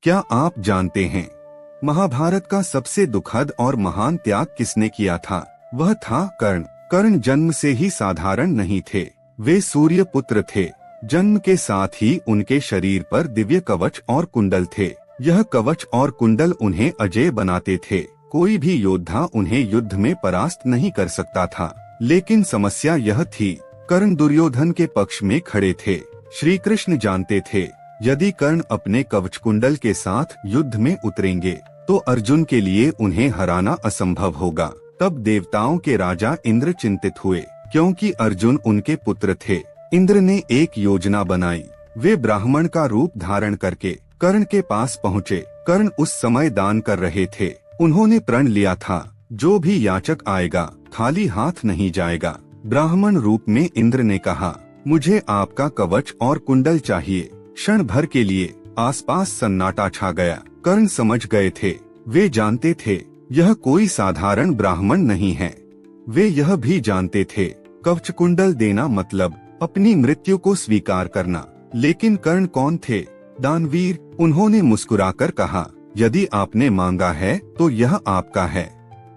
क्या आप जानते हैं महाभारत का सबसे दुखद और महान त्याग किसने किया था? वह था कर्ण। कर्ण जन्म से ही साधारण नहीं थे, वे सूर्य पुत्र थे। जन्म के साथ ही उनके शरीर पर दिव्य कवच और कुंडल थे। यह कवच और कुंडल उन्हें अजेय बनाते थे। कोई भी योद्धा उन्हें युद्ध में परास्त नहीं कर सकता था। लेकिन समस्या यह थी, कर्ण दुर्योधन के पक्ष में खड़े थे। श्री कृष्ण जानते थे, यदि कर्ण अपने कवच कुंडल के साथ युद्ध में उतरेंगे तो अर्जुन के लिए उन्हें हराना असंभव होगा। तब देवताओं के राजा इंद्र चिंतित हुए, क्योंकि अर्जुन उनके पुत्र थे। इंद्र ने एक योजना बनाई। वे ब्राह्मण का रूप धारण करके कर्ण के पास पहुँचे। कर्ण उस समय दान कर रहे थे। उन्होंने प्रण लिया था, जो भी याचक आएगा खाली हाथ नहीं जाएगा। ब्राह्मण रूप में इंद्र ने कहा, मुझे आपका कवच और कुंडल चाहिए। क्षण भर के लिए आसपास सन्नाटा छा गया। कर्ण समझ गए थे, वे जानते थे यह कोई साधारण ब्राह्मण नहीं है। वे यह भी जानते थे, कवच कुंडल देना मतलब अपनी मृत्यु को स्वीकार करना। लेकिन कर्ण कौन थे? दानवीर। उन्होंने मुस्कुराकर कहा, यदि आपने मांगा है तो यह आपका है।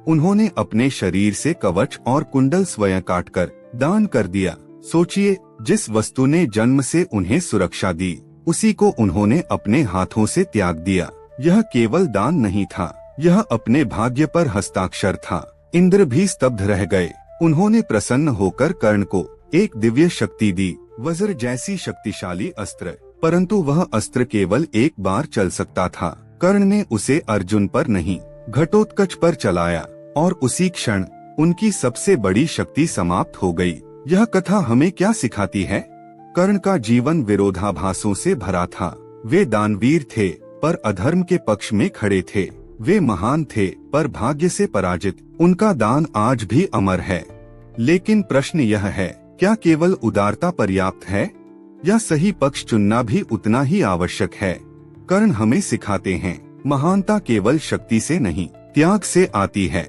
उन्होंने अपने शरीर से कवच और कुंडल स्वयं काटकर दान कर दिया। सोचिए, जिस वस्तु ने जन्म से उन्हें सुरक्षा दी, उसी को उन्होंने अपने हाथों से त्याग दिया। यह केवल दान नहीं था, यह अपने भाग्य पर हस्ताक्षर था। इंद्र भी स्तब्ध रह गए। उन्होंने प्रसन्न होकर कर्ण को एक दिव्य शक्ति दी, वज्र जैसी शक्तिशाली अस्त्र। परंतु वह अस्त्र केवल एक बार चल सकता था। कर्ण ने उसे अर्जुन पर नहीं, घटोत्कच पर चलाया और उसी क्षण उनकी सबसे बड़ी शक्ति समाप्त हो गई। यह कथा हमें क्या सिखाती है? कर्ण का जीवन विरोधाभासों से भरा था। वे दानवीर थे पर अधर्म के पक्ष में खड़े थे। वे महान थे पर भाग्य से पराजित। उनका दान आज भी अमर है। लेकिन प्रश्न यह है, क्या केवल उदारता पर्याप्त है या सही पक्ष चुनना भी उतना ही आवश्यक है? कर्ण हमें सिखाते हैं, महानता केवल शक्ति से नहीं, त्याग से आती है।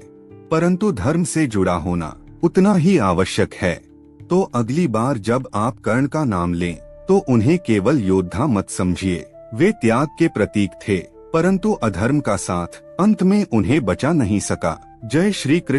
परंतु धर्म से जुड़ा होना उतना ही आवश्यक है। तो अगली बार जब आप कर्ण का नाम लें तो उन्हें केवल योद्धा मत समझिए। वे त्याग के प्रतीक थे, परंतु अधर्म का साथ अंत में उन्हें बचा नहीं सका। जय श्री कृष्ण।